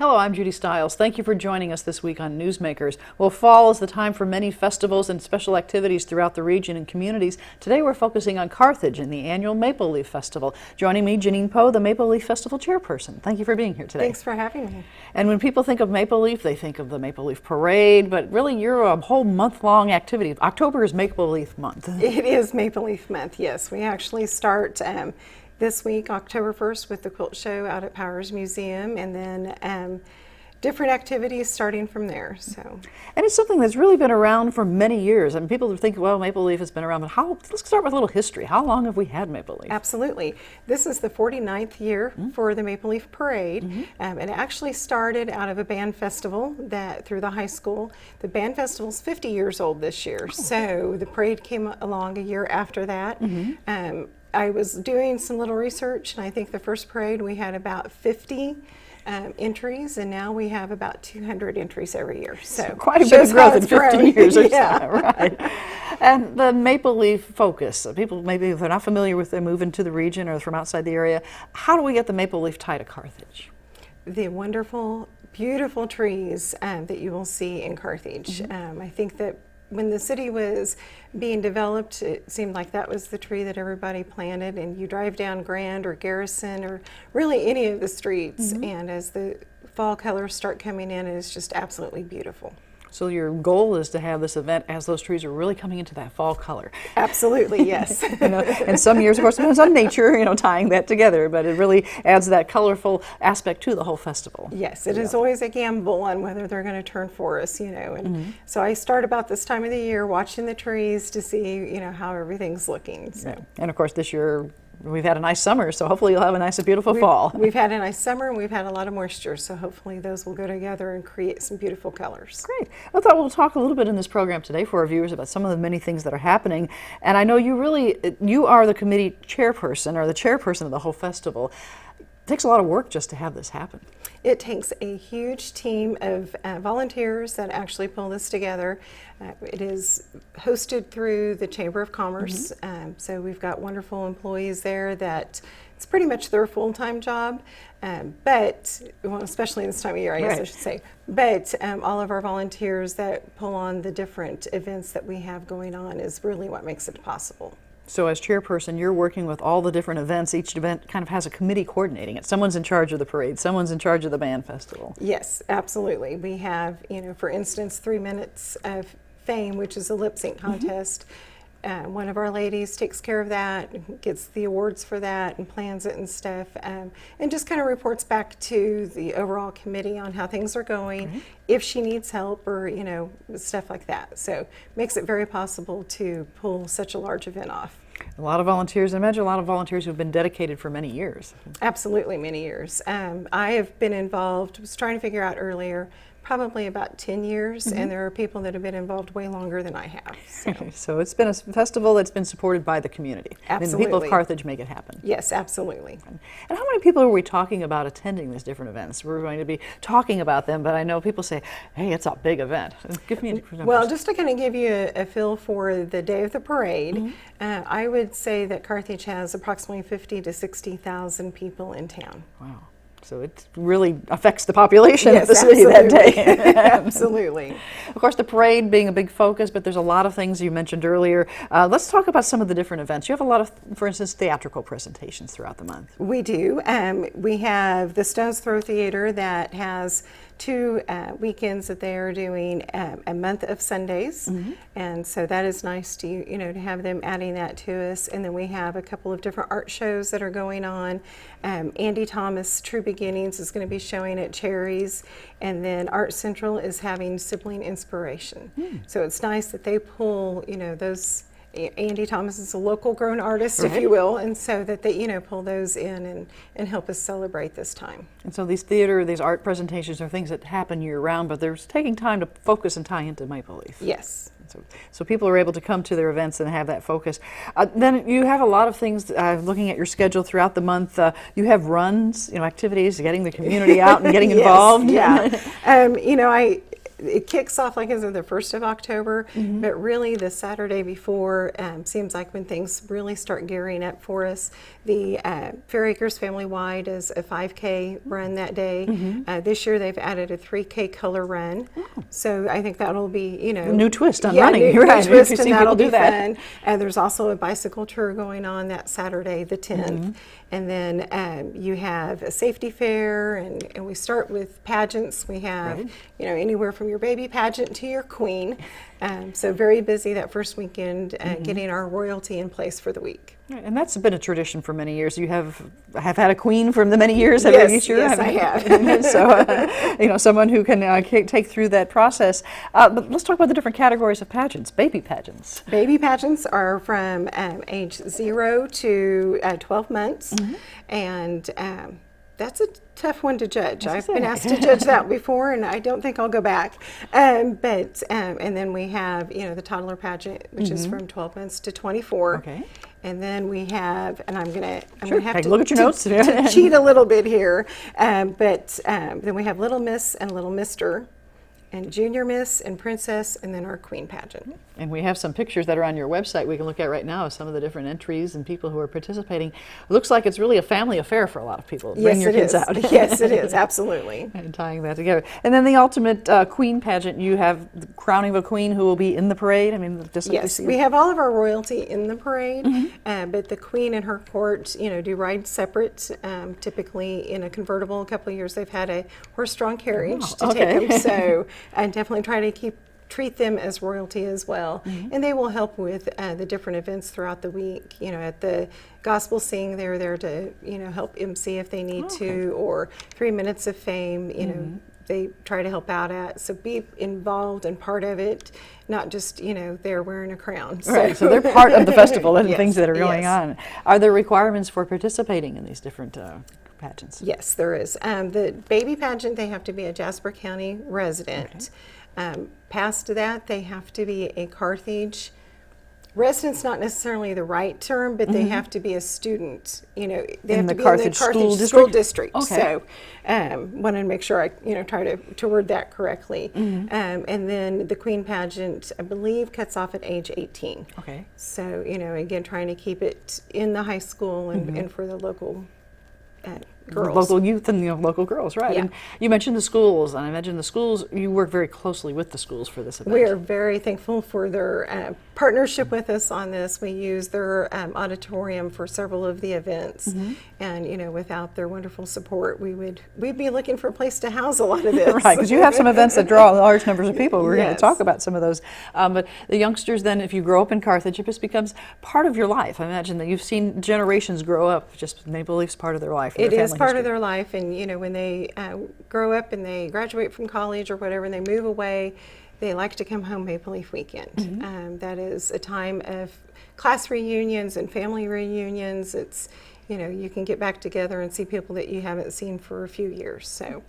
Hello, I'm Judy Stiles. Thank you for joining us this week on Newsmakers. Well, fall is the time for many festivals and special activities throughout the region and communities. Today we're focusing on Carthage and the annual Maple Leaf Festival. Joining me, Jeanine Poe, the Maple Leaf Festival Chairperson. Thank you for being here today. Thanks for having me. And when people think of Maple Leaf, they think of the Maple Leaf Parade, but really you're a whole month-long activity. October is Maple Leaf Month. It is Maple Leaf Month, yes. We actually start this week, October 1st, with the quilt show out at Powers Museum, and then different activities starting from there. And it's something that's really been around for many years. I mean, people think, well, Maple Leaf has been around, but let's start with a little history. How long have we had Maple Leaf? Absolutely. This is the 49th year for the Maple Leaf Parade. It actually started out of a band festival through the high school. The band festival's 50 years old this year, so the parade came along a year after that. I was doing some little research, and I think the first parade we had about 50 entries, and now we have about 200 entries every year. So quite a bit of growth in 50 years or yeah. so, right? And the Maple Leaf focus, people maybe if they're not familiar with them moving to the region or from outside the area, how do we get the Maple Leaf tie to Carthage? The wonderful, beautiful trees that you will see in Carthage. I think that when the city was being developed, it seemed like that was the tree that everybody planted, and you drive down Grand or Garrison or really any of the streets, and as the fall colors start coming in, it is just absolutely beautiful. So your goal is to have this event as those trees are really coming into that fall color. Absolutely, yes. And some years, of course, it depends on nature, tying that together, but it really adds that colorful aspect to the whole festival. Yes, it is always a gamble on whether they're going to turn forest, and so I start about this time of the year watching the trees to see, how everything's looking. So. Yeah. And of course, this year, we've had a nice summer, so hopefully you'll have a nice and beautiful fall. We've had a nice summer, and we've had a lot of moisture, so hopefully those will go together and create some beautiful colors. Great. I thought we'll talk a little bit in this program today for our viewers about some of the many things that are happening. And I know you are the committee chairperson, or the chairperson of the whole festival. It takes a lot of work just to have this happen. It takes a huge team of volunteers that actually pull this together. It is hosted through the Chamber of Commerce, so we've got wonderful employees there that it's pretty much their full-time job, but especially this time of year, I guess I should say. But all of our volunteers that pull on the different events that we have going on is really what makes it possible. So as chairperson, you're working with all the different events. Each event kind of has a committee coordinating it. Someone's in charge of the parade, someone's in charge of the band festival. Yes, absolutely. We have, for instance, 3 Minutes of Fame, which is a lip sync contest. One of our ladies takes care of that, gets the awards for that, and plans it and stuff, and just kind of reports back to the overall committee on how things are going, if she needs help, or stuff like that. So makes it very possible to pull such a large event off. A lot of volunteers, I imagine a lot of volunteers who've been dedicated for many years. Absolutely, many years. I have been involved, was trying to figure out earlier, probably about 10 years, and there are people that have been involved way longer than I have. So it's been a festival that's been supported by the community. Absolutely. And the people of Carthage make it happen. Yes, absolutely. And how many people are we talking about attending these different events? We're going to be talking about them, but I know people say, hey, it's a big event. Give me numbers. Well, just to kind of give you a feel for the day of the parade, I would say that Carthage has approximately 50 to 60,000 people in town. Wow. So it really affects the population of the city absolutely. that day. Absolutely. Of course, the parade being a big focus, but there's a lot of things you mentioned earlier. Let's talk about some of the different events. You have a lot of, for instance, theatrical presentations throughout the month. We do. We have the Stone's Throw Theater that has 2 weekends that they are doing a month of Sundays, and so that is nice to to have them adding that to us. And then we have a couple of different art shows that are going on. Andy Thomas True Beginnings is going to be showing at Cherry's, and then Art Central is having Sibling Inspiration. So it's nice that they pull those. Andy Thomas is a local grown artist, if you will, and so that they, pull those in and help us celebrate this time. And so these art presentations are things that happen year round, but they're taking time to focus and tie into Maple Leaf. Yes. So people are able to come to their events and have that focus. Then you have a lot of things, looking at your schedule throughout the month, you have runs, activities, getting the community out and getting involved. Yeah. it kicks off, like I said, the 1st of October, but really the Saturday before seems like when things really start gearing up for us. The Fair Acres Family Wide is a 5K run that day. This year they've added a 3K color run. So I think that'll be, you know, a new twist on yeah, running. New Right. twist, You've and seen that'll people be do that. fun. And there's also a bicycle tour going on that Saturday, the 10th. And then you have a safety fair, and we start with pageants. We have, you know, anywhere from your baby pageant to your queen. So very busy that first weekend, getting our royalty in place for the week. Right, and that's been a tradition for many years. You have had a queen for the many years every year. Yes, I have. So, you know, someone who can take through that process. But let's talk about the different categories of pageants. Baby pageants. Baby pageants are from age 0 to 12 months, and that's a tough one to judge. I've been asked to judge that before, and I don't think I'll go back. And then we have, you know, the toddler pageant, which is from 12 months to 24. Okay. And then we have, and I'm gonna have Take to a look at your notes. to cheat a little bit here. But then we have Little Miss and Little Mister, and Junior Miss and Princess, and then our Queen pageant. And we have some pictures that are on your website we can look at right now of some of the different entries and people who are participating. It looks like it's really a family affair for a lot of people. Bring your kids out. Yes, it is, absolutely. And tying that together. And then the ultimate Queen pageant, you have the crowning of a queen who will be in the parade. I mean, just like Yes, we have all of our royalty in the parade, but the Queen and her court, you know, do ride separate. Typically in a convertible. A couple of years they've had a horse-drawn carriage to take them. So I definitely try to treat them as royalty as well. And they will help with the different events throughout the week. You know, at the gospel sing, they're there to, you know, help MC if they need to, or 3 Minutes of Fame, you know, they try to help out at. So be involved and part of it, not just, you know, they're wearing a crown. So. Right, so they're part of the festival and things that are going on. Are there requirements for participating in these different pageants? Yes, there is. The baby pageant, they have to be a Jasper County resident. Past that, they have to be a Carthage resident's not necessarily the right term, but they have to be a student. You know, they have to be in the Carthage school district. Okay. So, wanted to make sure I, you know, try to word that correctly. And then the Queen pageant, I believe, cuts off at age 18. Okay. So, you know, again, trying to keep it in the high school and for the local girls. Local youth and, you know, local girls, right? Yeah. And you mentioned the schools, and I imagine the schools, you work very closely with the schools for this event. We are very thankful for their partnership with us on this. We use their auditorium for several of the events, and you know, without their wonderful support, we'd be looking for a place to house a lot of this. Right, because you have some events that draw large numbers of people. We're going to Yes. talk about some of those. But the youngsters, then, if you grow up in Carthage, it just becomes part of your life. I imagine that you've seen generations grow up, just Maple Leaf's part of their life. It is part of their life, and you know, when they grow up and they graduate from college or whatever, and they move away, they like to come home Maple Leaf weekend. That is a time of class reunions and family reunions. It's, you know, you can get back together and see people that you haven't seen for a few years. So.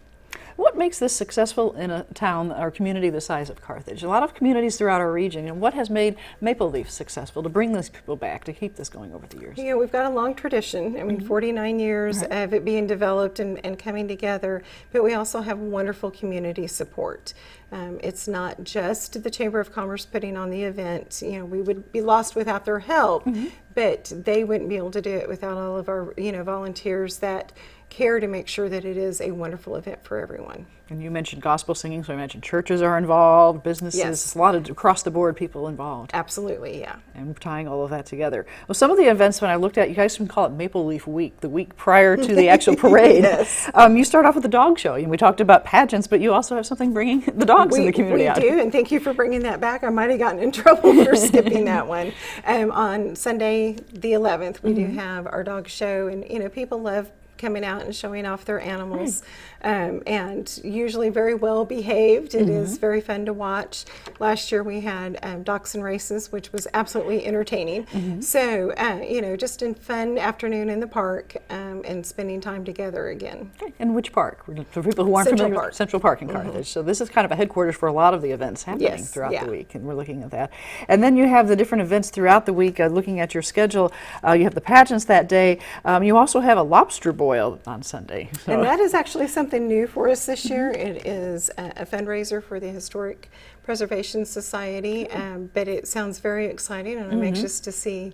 What makes this successful in a town or community the size of Carthage? A lot of communities throughout our region, and what has made Maple Leaf successful to bring these people back, to keep this going over the years? You know, we've got a long tradition. I mean, 49 years of it being developed and coming together, but we also have wonderful community support. It's not just the Chamber of Commerce putting on the event. You know, we would be lost without their help, but they wouldn't be able to do it without all of our, you know, volunteers that care to make sure that it is a wonderful event for everyone. And you mentioned gospel singing, so I imagine churches are involved, businesses, Yes. a lot of across-the-board people involved. Absolutely, yeah. And tying all of that together. Well, some of the events, when I looked at, you guys can call it Maple Leaf Week, the week prior to the actual parade. Yes. You start off with the dog show, and we talked about pageants, but you also have something bringing the dogs in the community out. We do, and thank you for bringing that back. I might have gotten in trouble for skipping that one. On Sunday, the 11th, we do have our dog show, and you know, people love coming out and showing off their animals, and usually very well behaved. It is very fun to watch. Last year we had dachshund races, which was absolutely entertaining. So, you know, just a fun afternoon in the park and spending time together again. And which park? For people who aren't Central familiar, Park. Central Park in Carthage. So this is kind of a headquarters for a lot of the events happening Yes, throughout yeah. the week, and we're looking at that. And then you have the different events throughout the week. Looking at your schedule, you have the pageants that day. You also have a lobster boil boil on Sunday. So. And that is actually something new for us this year. It is a fundraiser for the Historic Preservation Society, but it sounds very exciting, and I'm anxious to see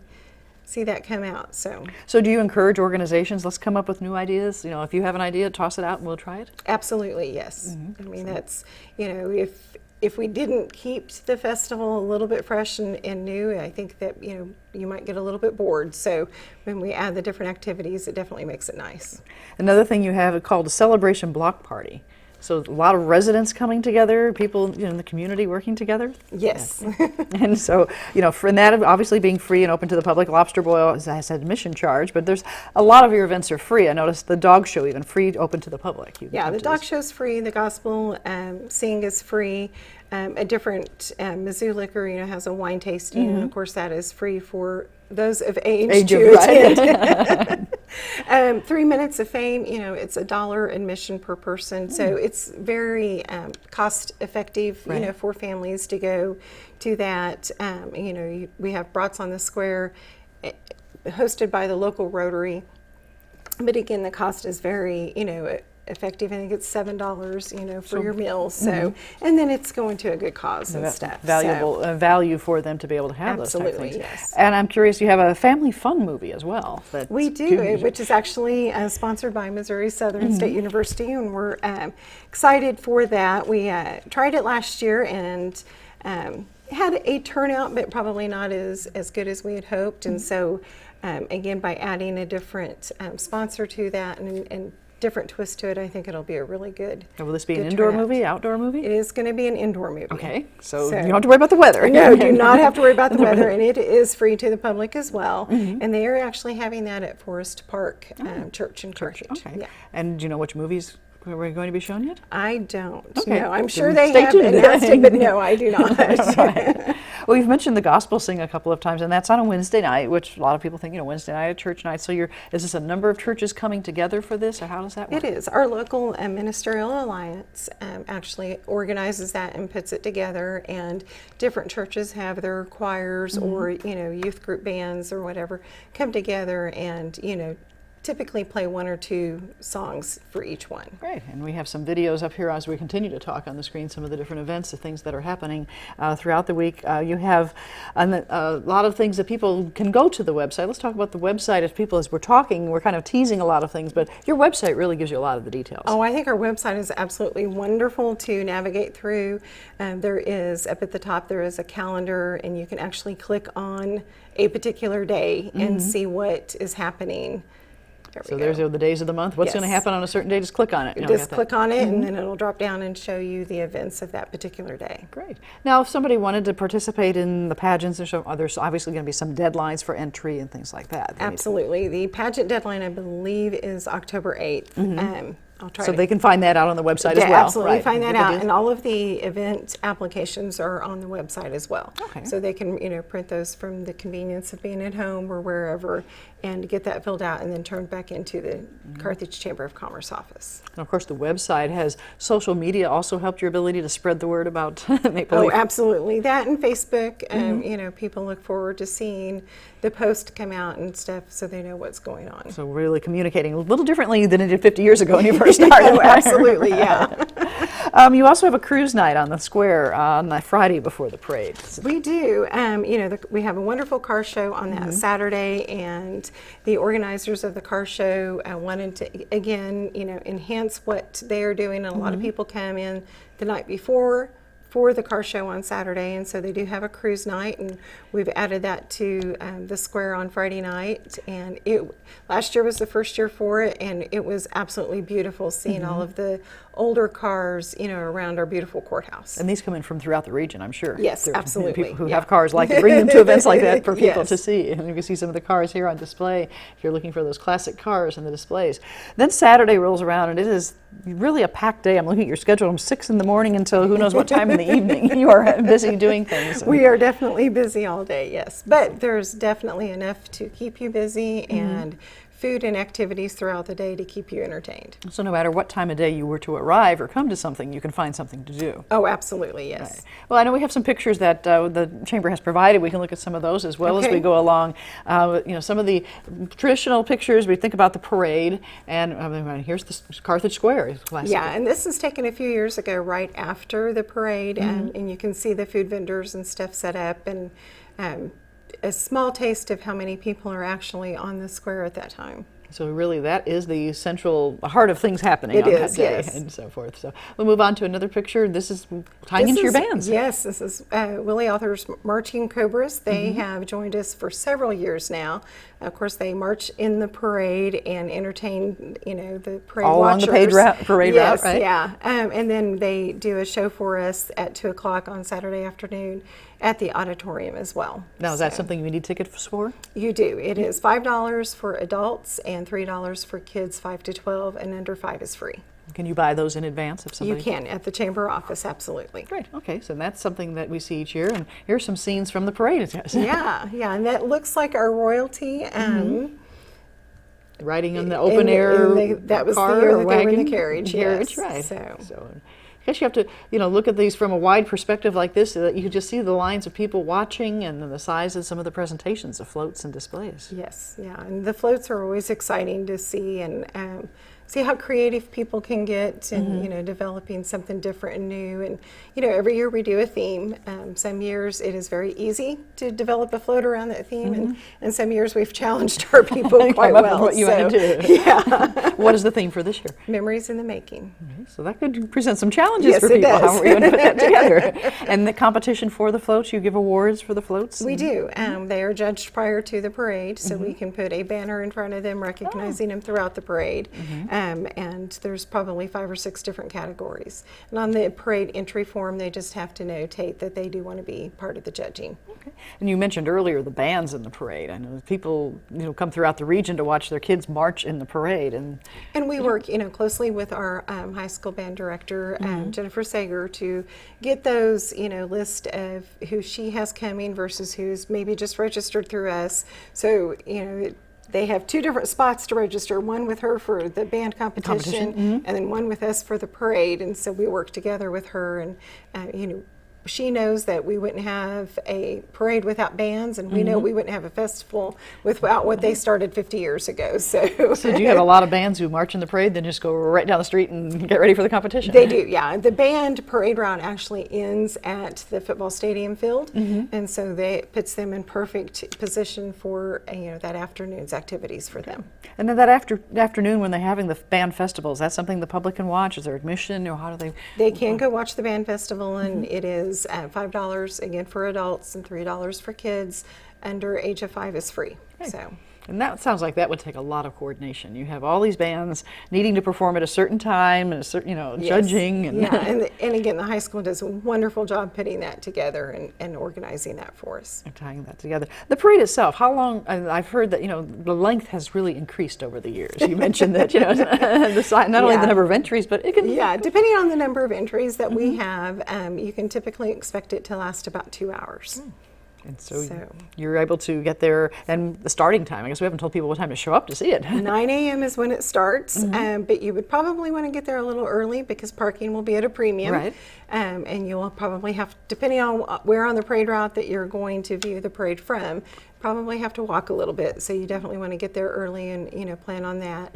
that come out. So do you encourage organizations, let's come up with new ideas? You know, if you have an idea, toss it out and we'll try it? Absolutely, yes. I mean, that's, you know, if we didn't keep the festival a little bit fresh and new, I think that, you know, you might get a little bit bored. So when we add the different activities, it definitely makes it nice. Another thing you have called a celebration block party. So a lot of residents coming together, people, you know, in the community working together. Yes. And so, you know, for that obviously being free and open to the public, Lobster Boil has admission charge, but there's a lot of your events are free. I noticed the dog show even free, open to the public. Yeah, the dog show's free. The gospel sing is free. A different Mizzou liquor, you know, has a wine tasting, and of course that is free for those of age to attend. 3 minutes of fame, you know, it's $1 admission per person, so it's very cost effective, you know, for families to go to that. You know, we have Brats on the Square, hosted by the local Rotary, but again, the cost is very, you know, effective. I think it's $7, you know, for your meals. So, and then it's going to a good cause and stuff. Valuable value for them to be able to have those type of things. Yes. And I'm curious, you have a family fun movie as well. We do, which is actually sponsored by Missouri Southern State University, and we're excited for that. We tried it last year and had a turnout, but probably not as good as we had hoped. And so, again, by adding a different sponsor to that and different twist to it, I think it'll be a really good. Will this be an indoor movie, outdoor movie? It is going to be an indoor movie. Okay, so you don't have to worry about the weather. No, do not have to worry about the weather, and it is free to the public as well. And they are actually having that at Forest Park Church in Carthage. Okay. Yeah. And do you know which movies we're going to be shown yet? I don't. Okay. No, I'm sure they have announced it, but no, I do not. Right. Well, you've mentioned the gospel sing a couple of times, and that's on a Wednesday night, which a lot of people think, you know, Wednesday night, a church night. So is this a number of churches coming together for this, or how does that work? It is. Our local Ministerial Alliance actually organizes that and puts it together, and different churches have their choirs or, you know, youth group bands or whatever come together and, you know, typically play 1 or 2 songs for each one. Great, and we have some videos up here as we continue to talk on the screen, some of the different events, the things that are happening throughout the week. You have a lot of things that people can go to the website. Let's talk about the website. As we're talking, we're kind of teasing a lot of things, but your website really gives you a lot of the details. Oh, I think our website is absolutely wonderful to navigate through. There is, up at the top, there is a calendar, and you can actually click on a particular day and see what is happening. So there's the days of the month. What's going to happen on a certain day? Just click on it. Just click on it, and then it'll drop down and show you the events of that particular day. Great. Now, if somebody wanted to participate in the pageants, there's obviously going to be some deadlines for entry and things like that. Absolutely. The pageant deadline, I believe, is October 8th. So they can find that out on the website as well. Absolutely, find that out, and all of the event applications are on the website as well. Okay. So they can, you know, print those from the convenience of being at home or wherever, and get that filled out and then turned back into the Carthage Chamber of Commerce office. And of course, the website has social media also helped your ability to spread the word about Maple Leaf. Oh, absolutely. That and Facebook. You know, people look forward to seeing the post come out and stuff, so they know what's going on. So really communicating a little differently than it did 50 years ago when you first started. Oh, absolutely, yeah. You also have a cruise night on the square on the Friday before the parade. We do. You know, we have a wonderful car show on that Saturday, and the organizers of the car show wanted to, again, you know, enhance what they are doing, and a lot of people come in the night before for the car show on Saturday, and so they do have a cruise night, and we've added that to the square on Friday night. And last year was the first year for it, and it was absolutely beautiful seeing all of the older cars, you know, around our beautiful courthouse. And these come in from throughout the region, I'm sure. Yes, absolutely. People who have cars like to bring them to events like that for people to see. And you can see some of the cars here on display if you're looking for those classic cars in the displays. Then Saturday rolls around, and it is really a packed day. I'm looking at your schedule from 6 in the morning until who knows what time in the evening. You are busy doing things. We are definitely busy all day, yes. But there's definitely enough to keep you busy and food and activities throughout the day to keep you entertained. So no matter what time of day you were to arrive or come to something, you can find something to do. Oh, absolutely, yes. Right. Well, I know we have some pictures that the Chamber has provided. We can look at some of those as well as we go along. Some of the traditional pictures, we think about the parade, and here's the Carthage Square. Yeah, and this was taken a few years ago right after the parade, and you can see the food vendors and stuff set up, and a small taste of how many people are actually on the square at that time. So really that is the central heart of things happening on that day, yes. And so forth. So we'll move on to another picture. This is tying into your bands. Yes, this is Willy Author's Marching Cobras. They have joined us for several years now. Of course, they march in the parade and entertain, the parade all watchers. On the parade route, right? Yeah. And then they do a show for us at 2 o'clock on Saturday afternoon at the auditorium as well. Now, is that something you need tickets for? You do. It is $5 for adults and $3 for kids 5 to 12, and under 5 is free. Can you buy those in advance if somebody? You can at the Chamber office, absolutely. Great. Okay, so that's something that we see each year, and here's some scenes from the parade. Yeah, and that looks like our royalty. Riding in the open air that was car the year or that wagon? they were in the carriage. Yes. Right. So I guess you have to, look at these from a wide perspective like this, so that you can just see the lines of people watching and then the size of some of the presentations of floats and displays. Yes, yeah, and the floats are always exciting to see, and see how creative people can get, and developing something different and new. And every year we do a theme. Some years it is very easy to develop a float around that theme, and some years we've challenged our people quite well. What you want to do. Yeah. What is the theme for this year? Memories in the Making. Okay, so that could present some challenges Yes, for it people. does. How are we going to put that together? And the competition for the floats, you give awards for the floats? We do. They are judged prior to the parade, so we can put a banner in front of them recognizing them throughout the parade. And there's probably 5 or 6 different categories. And on the parade entry form, they just have to notate that they do want to be part of the judging. Okay. And you mentioned earlier the bands in the parade. I know people come throughout the region to watch their kids march in the parade. And we work closely with our high school band director, Jennifer Sager, to get those list of who she has coming versus who's maybe just registered through us. So they have 2 different spots to register, one with her for the band competition. And then one with us for the parade. And so we work together with her, and she knows that we wouldn't have a parade without bands, and we know we wouldn't have a festival without what they started 50 years ago. So do you have a lot of bands who march in the parade, then just go right down the street and get ready for the competition? They do, yeah. The band parade route actually ends at the football stadium field, and so it puts them in perfect position for that afternoon's activities for them. And then that afternoon when they're having the band festival, is that something the public can watch? Is there admission, or how do they? They can go watch the band festival, and it is $5 again for adults and $3 for kids. Under age of 5 is free. Okay. So. And that sounds like that would take a lot of coordination. You have all these bands needing to perform at a certain time and a certain, judging. And and again, the high school does a wonderful job putting that together and organizing that for us. And tying that together. The parade itself, how long? I've heard that the length has really increased over the years. You mentioned that the size, not only the number of entries, but it can. Yeah, depending on the number of entries that we have, you can typically expect it to last about 2 hours. And so you're able to get there, and the starting time, I guess we haven't told people what time to show up to see it. 9 a.m. is when it starts, but you would probably want to get there a little early because parking will be at a premium. Right. And you'll probably have, depending on where on the parade route that you're going to view the parade from, probably have to walk a little bit. So you definitely want to get there early and plan on that.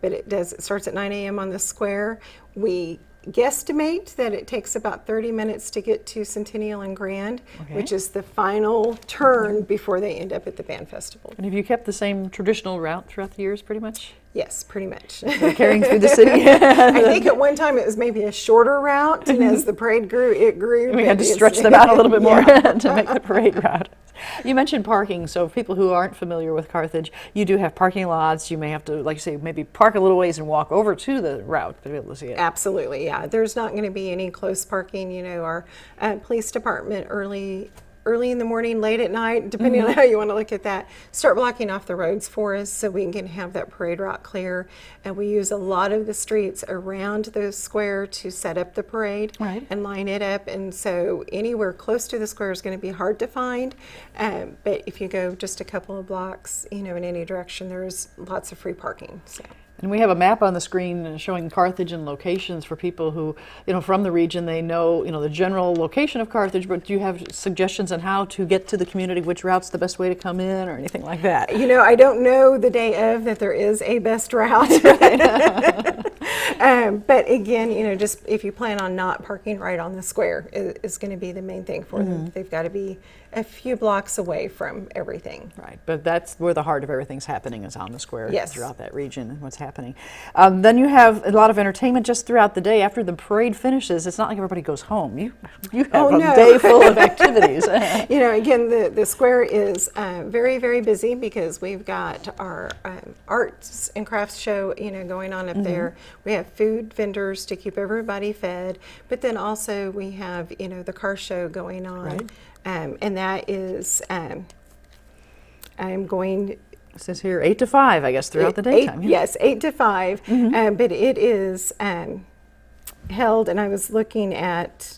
But it starts at 9 a.m. on the square. We guesstimate that it takes about 30 minutes to get to Centennial and Grand, which is the final turn before they end up at the band festival. And have you kept the same traditional route throughout the years, pretty much? Yes, pretty much. Carrying through the city? I think at one time it was maybe a shorter route, and as the parade grew, it grew. We had to stretch them out a little bit more to make the parade route. You mentioned parking, so people who aren't familiar with Carthage, you do have parking lots. You may have to, like you say, maybe park a little ways and walk over to the route to be able to see it. Absolutely, yeah. There's not going to be any close parking. Our police department early early in the morning, late at night, depending on how you want to look at that, start blocking off the roads for us so we can have that parade route clear. And we use a lot of the streets around the square to set up the parade and line it up. And so anywhere close to the square is going to be hard to find. But if you go just a couple of blocks, in any direction, there's lots of free parking. So. And we have a map on the screen showing Carthage and locations for people who, from the region. They know, the general location of Carthage, but do you have suggestions on how to get to the community, which route's the best way to come in or anything like that? I don't know the day of that there is a best route. But again, just if you plan on not parking right on the square is going to be the main thing for them. They've got to be a few blocks away from everything. Right, but that's where the heart of everything's happening, is on the square throughout that region and what's happening. Then you have a lot of entertainment just throughout the day. After the parade finishes, it's not like everybody goes home. You have a day full of activities. Again, the square is very, very busy because we've got our arts and crafts show, going on up there. We have food vendors to keep everybody fed, but then also we have, the car show going on. Right. And that is, I'm going... It says here 8 to 5, I guess, throughout the daytime. Yes, 8 to 5, but it is held, and I was looking at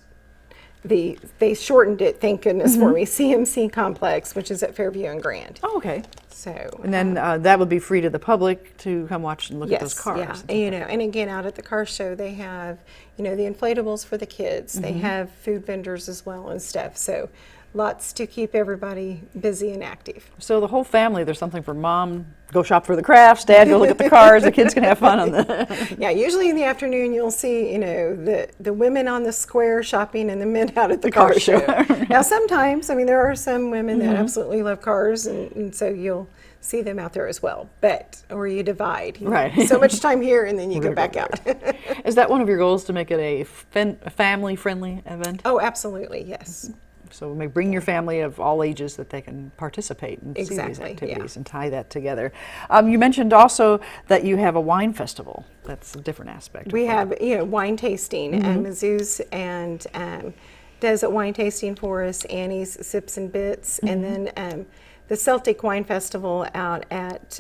they shortened it, thank goodness for me, CMC Complex, which is at Fairview and Grand. Oh, okay. So, and then that would be free to the public to come watch and look at those cars. Yeah, and again, out at the car show, they have, the inflatables for the kids. They have food vendors as well and stuff. So lots to keep everybody busy and active. So the whole family, there's something for mom, go shop for the crafts, dad, go look at the cars, the kids can have fun on the... Yeah, usually in the afternoon you'll see, the women on the square shopping and the men out at the car show. Now sometimes, there are some women that absolutely love cars, and so you'll see them out there as well, or you divide. So much time here and then you go back out. Is that one of your goals, to make it a family-friendly event? Oh, absolutely, yes. So bring your family of all ages that they can participate and see these activities and tie that together. You mentioned also that you have a wine festival. That's a different aspect. We have wine tasting. Mizzou's and does a wine tasting for us. Annie's Sips and Bits, and then the Celtic Wine Festival out at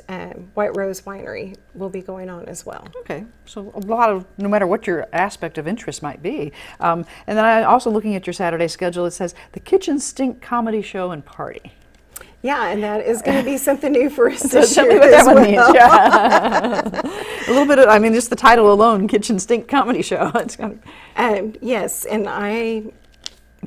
White Rose Winery will be going on as well. Okay, so a lot of, no matter what your aspect of interest might be. And then I also, looking at your Saturday schedule, it says the Kitchen Stink Comedy Show and Party. Yeah, and that is going to be something new for us So this tell year me what that as one well. means. Yeah. A little bit of, just the title alone, Kitchen Stink Comedy Show. It's kind of... Yes, and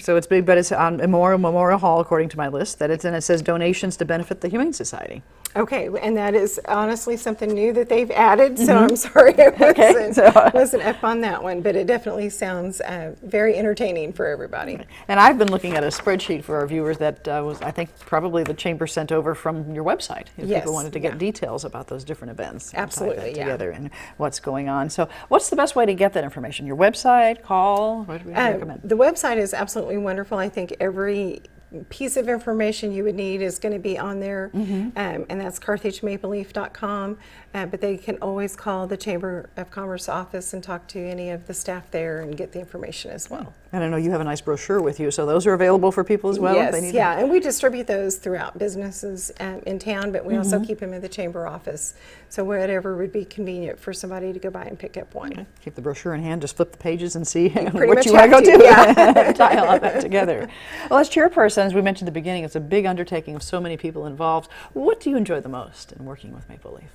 So it's big, but it's on Memorial Hall, according to my list, and it says donations to benefit the Humane Society. Okay, and that is honestly something new that they've added, so I'm sorry I wasn't up on that one, but it definitely sounds very entertaining for everybody. And I've been looking at a spreadsheet for our viewers that was, I think, probably the Chamber sent over from your website. If people wanted to get details about those different events. Absolutely, together and what's going on. So what's the best way to get that information? Your website, call? What do we recommend? The website is absolutely wonderful. I think every piece of information you would need is going to be on there, and that's CarthageMapleLeaf.com. But they can always call the Chamber of Commerce office and talk to any of the staff there and get the information as well. And I know you have a nice brochure with you, so those are available for people as well? Yes, and we distribute those throughout businesses in town, but we also keep them in the Chamber office, so whatever would be convenient for somebody to go by and pick up one. Okay. Keep the brochure in hand, just flip the pages and see what much you want to go do. Yeah. Tie all of that together. Well, as chairperson, as we mentioned at the beginning, it's a big undertaking of so many people involved. What do you enjoy the most in working with Maple Leaf?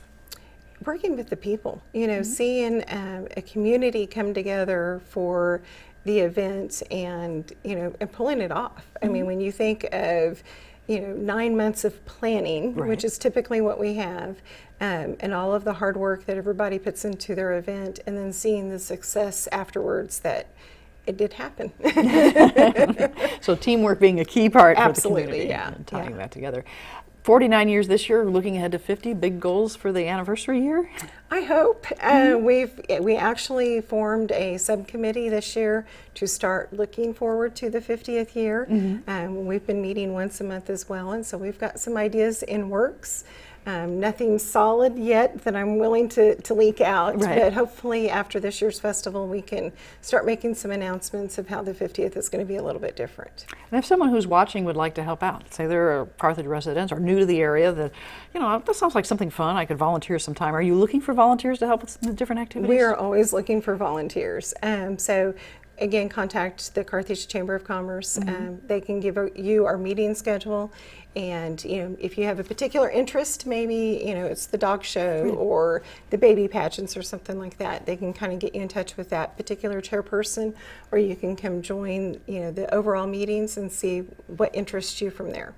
Working with the people, seeing a community come together for the event and, and pulling it off. I mean, when you think of, 9 months of planning, which is typically what we have, and all of the hard work that everybody puts into their event, and then seeing the success afterwards that it did happen. So teamwork being a key part for the community, and tying that together. 49 years this year, looking ahead to 50, big goals for the anniversary year? I hope. We actually formed a subcommittee this year to start looking forward to the 50th year. We've been meeting once a month as well, and so we've got some ideas in works. Nothing solid yet that I'm willing to leak out, Right. but hopefully after this year's festival we can start making some announcements of how the 50th is going to be a little bit different. And if someone who's watching would like to help out, say they're a Carthage residents or new to the area, that, you know, that sounds like something fun, I could volunteer some time. Are you looking for volunteers to help with the different activities? We are always looking for volunteers. So again, contact the Carthage Chamber of Commerce. They can give you our meeting schedule. And, you know, if you have a particular interest, maybe, you know, it's the dog show or the baby pageants or something like that, they can kind of get you in touch with that particular chairperson, or you can come join, you know, the overall meetings and see what interests you from there.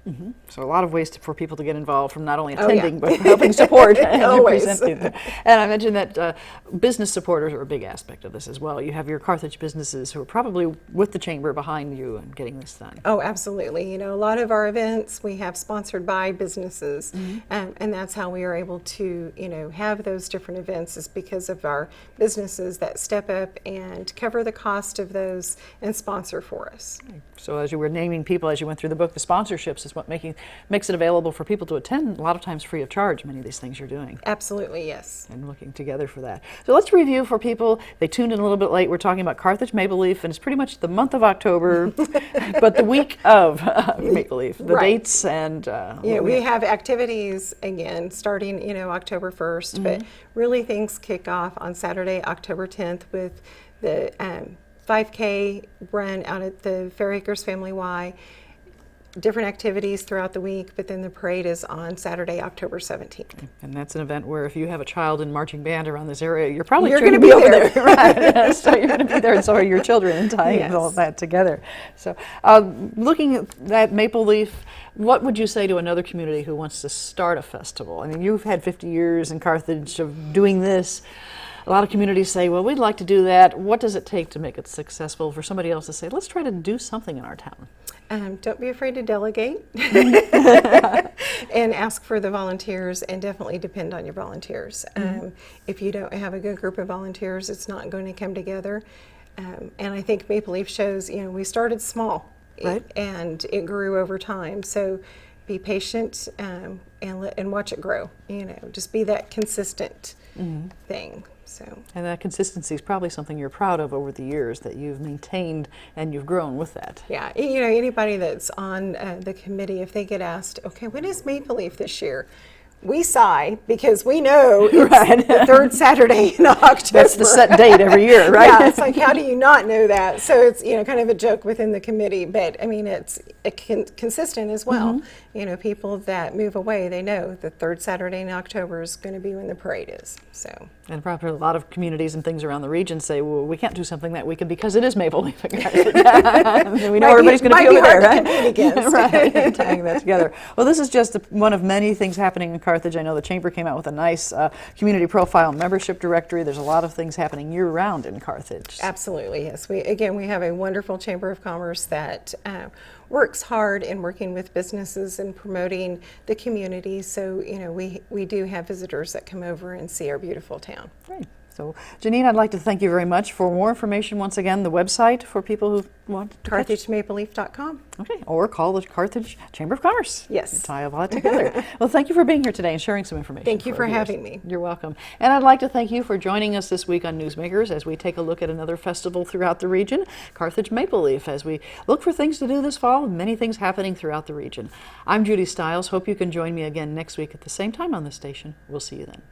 So a lot of ways for people to get involved, from not only attending, but helping support and Always. presenting. And I mentioned that business supporters are a big aspect of this as well. You have your Carthage businesses who are probably with the chamber behind you and getting this done. Oh, absolutely. You know, a lot of our events we have sponsored by businesses, and that's how we are able to, you know, have those different events, is because of our businesses that step up and cover the cost of those and sponsor for us. So as you were naming people as you went through the book, the sponsorships is what makes it available for people to attend, a lot of times free of charge, many of these things you're doing. Absolutely, yes. And looking together for that. So let's review for people. They tuned in a little bit late. We're talking about Carthage Maple Leaf, and it's pretty much the month of October, but the week of Maple Leaf. The dates and... yeah, we have activities, again, starting, you know, October 1st, but really things kick off on Saturday, October 10th with the 5K run out at the Fair Acres Family Y. Different activities throughout the week, but then the parade is on Saturday, October 17th. And that's an event where if you have a child in marching band around this area, you're probably You're going to be over there. there. Right. So you're going to be there, and so are your children, and tying Yes. all of that together. So looking at that Maple Leaf, what would you say to another community who wants to start a festival? I mean, you've had 50 years in Carthage of doing this. A lot of communities say, well, we'd like to do that. What does it take to make it successful for somebody else to say, let's try to do something in our town? Don't be afraid to delegate and ask for the volunteers, and definitely depend on your volunteers. If you don't have a good group of volunteers, it's not going to come together. And I think Maple Leaf shows, you know, we started small, right, and it grew over time. So be patient and watch it grow. You know, just be that consistent thing. So. And that consistency is probably something you're proud of over the years, that you've maintained and you've grown with that. Yeah, you know, anybody that's on the committee, if they get asked, okay, when is Maple Leaf this year? We sigh, because we know it's the third Saturday in October. That's the set date every year, right? Yeah, it's like, how do you not know that? So it's, you know, kind of a joke within the committee, but I mean, it's consistent as well. You know, people that move away, they know the third Saturday in October is going to be when the parade is. So. And probably a lot of communities and things around the region say, well, we can't do something that weekend because it is Maple Leaf. We know everybody's going to be over there, right? Right, tying that together. Well, this is just one of many things happening in Carthage. I know the Chamber came out with a nice community profile membership directory. There's a lot of things happening year-round in Carthage. Absolutely, yes. We have a wonderful Chamber of Commerce that works hard in working with businesses and promoting the community. So, you know, we do have visitors that come over and see our beautiful town. Great. So, Jeanine, I'd like to thank you very much. For more information, once again, the website for people who want to CarthageMapleLeaf.com. Okay, or call the Carthage Chamber of Commerce. Yes. Tie all that together. Well, thank you for being here today and sharing some information. Thank you for our viewers. having me. You're welcome. And I'd like to thank you for joining us this week on Newsmakers as we take a look at another festival throughout the region, Carthage Maple Leaf, as we look for things to do this fall, many things happening throughout the region. I'm Judy Stiles. Hope you can join me again next week at the same time on this station. We'll see you then.